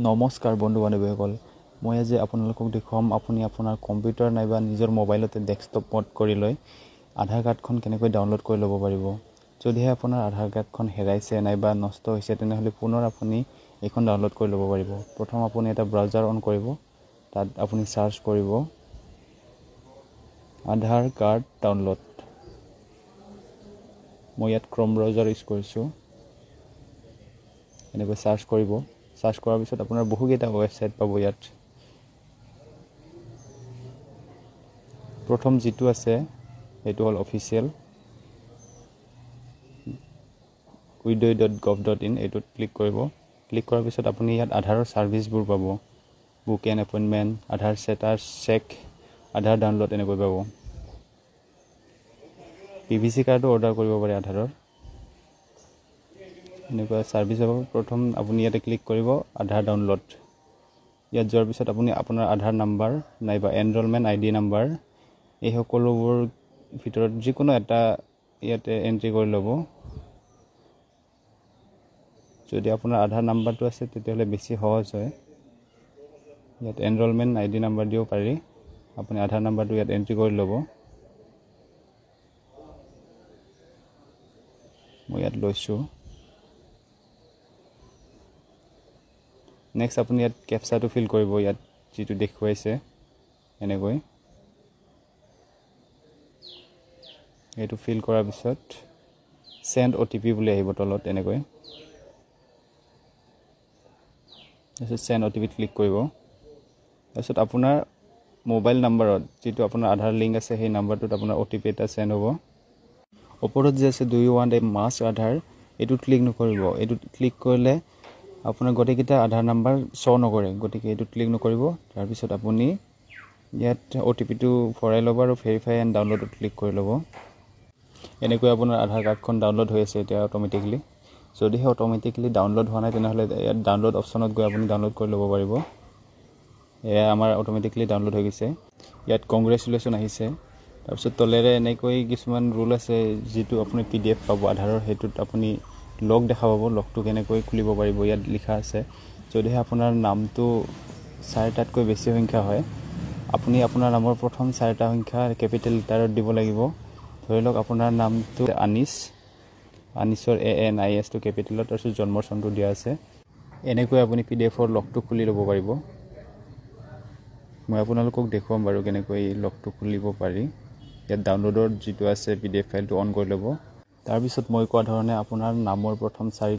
নমস্কাৰ বন্ধু বান্ধৱীসকল, মই আজি আপোনালোকক দেখুৱাম আপুনি আপোনাৰ কম্পিউটাৰ নাইবা নিজৰ মোবাইলতে ডেস্কটপ মোড কৰি লৈ আধাৰ কাৰ্ডখন কেনেকৈ ডাউনলোড কৰি ল'ব পাৰিব। যদিহে আপোনাৰ আধাৰ কাৰ্ডখন হেৰাইছে নাইবা নষ্ট হৈছে তেনেহ'লে পুনৰ আপুনি এইখন ডাউনলোড কৰি ল'ব পাৰিব। প্ৰথম আপুনি এটা ব্ৰাউজাৰ অন কৰিব, তাত আপুনি সাৰ্চ কৰিব আধাৰ কাৰ্ড ডাউনলোড। মই ইয়াত ক্ৰম ব্ৰাউজাৰ ইউজ কৰিছোঁ। এনেকৈ সাৰ্চ কৰিব। সাৰ্চ কৰাৰ পিছত আপোনাৰ বহুকেইটা ৱেবছাইট পাব। ইয়াত প্ৰথম যিটো আছে সেইটো হ'ল অফিচিয়েল udoe.gov.in, এইটোত ক্লিক কৰিব। ক্লিক কৰাৰ পিছত আপুনি ইয়াত আধাৰৰ ছাৰ্ভিচবোৰ পাব। Book and appointment, Aadhaar status check, Aadhaar download এনেকৈ পাব। PVC কাৰ্ডো অৰ্ডাৰ কৰিব পাৰে আধাৰৰ। এনেকুৱা ছাৰ্ভিচ হ'ব। প্ৰথম আপুনি ইয়াতে ক্লিক কৰিব আধাৰ ডাউনলোড। ইয়াত যোৱাৰ পিছত আপুনি আপোনাৰ আধাৰ নাম্বাৰ নাইবা এনৰলমেণ্ট ID নাম্বাৰ এই সকলোবোৰ ভিতৰত যিকোনো এটা ইয়াতে এণ্ট্ৰি কৰি ল'ব। যদি আপোনাৰ আধাৰ নাম্বাৰটো আছে তেতিয়াহ'লে বেছি সহজ হয়। ইয়াত এনৰলমেণ্ট ID নাম্বাৰ দিব পাৰি। আপুনি আধাৰ নাম্বাৰটো ইয়াত এণ্ট্ৰি কৰি ল'ব। মই ইয়াত লৈছোঁ। নেক্সট আপুনি ইয়াত কেপচাটো ফিল কৰিব, ইয়াত যিটো দেখুৱাইছে এনেকৈ। এইটো ফিল কৰাৰ পিছত চেণ্ড OTP বুলি আহিব তলত এনেকৈ। তাৰপিছত চেণ্ড OTP ক্লিক কৰিব। তাৰপিছত আপোনাৰ মোবাইল নাম্বাৰত যিটো আপোনাৰ আধাৰ লিংক আছে সেই নাম্বাৰটোত আপোনাৰ OTP এটা চেণ্ড হ'ব। ওপৰত যে আছে do you want a masked Aadhaar, এইটোত ক্লিক নকৰিব। এইটোত ক্লিক কৰিলে আপোনাৰ গোটেইকেইটা আধাৰ নাম্বাৰ শ্ব' নকৰে, গতিকে এইটোত ক্লিক নকৰিব। তাৰপিছত আপুনি ইয়াত OTPটো ভৰাই ল'ব আৰু ভেৰিফাই এণ্ড ডাউনলোডত ক্লিক কৰি ল'ব। এনেকৈ আপোনাৰ আধাৰ কাৰ্ডখন ডাউনলোড হৈ আছে এতিয়া অট'মেটিকলি। যদিহে অট'মেটিকলি ডাউনলোড হোৱা নাই তেনেহ'লে ইয়াত ডাউনলোড অপশ্যনত গৈ আপুনি ডাউনলোড কৰি ল'ব পাৰিব। এয়া আমাৰ অট'মেটিকলি ডাউনলোড হৈ গৈছে। ইয়াত কংগ্ৰেচুলেশ্যন আহিছে। তাৰপিছত তলেৰে এনেকৈ কিছুমান ৰুল আছে, যিটো আপুনি PDF পাব আধাৰৰ, সেইটোত আপুনি লগ দেখা পাব। লগটো কেনেকৈ খুলিব পাৰিব ইয়াত লিখা আছে। যদিহে আপোনাৰ নামটো 4টাতকৈ বেছি সংখ্যা হয়, আপুনি আপোনাৰ নামৰ প্ৰথম 4টা সংখ্যা কেপিটেল লেটাৰত দিব লাগিব। ধৰি লওক আপোনাৰ নামটো আনিছৰ ANIS টো কেপিটেলত, তাৰপিছত জন্মৰ চনটো দিয়া আছে। এনেকৈ আপুনি PDFৰ লগটো খুলি ল'ব পাৰিব। মই আপোনালোকক দেখুৱাম বাৰু কেনেকৈ লগটো খুলিব পাৰি। ইয়াত ডাউনলোডৰ যিটো আছে PDF ফাইলটো অন কৰি ল'ব। তাৰপিছত মই কোৱা ধৰণে আপোনাৰ নামৰ প্ৰথম 4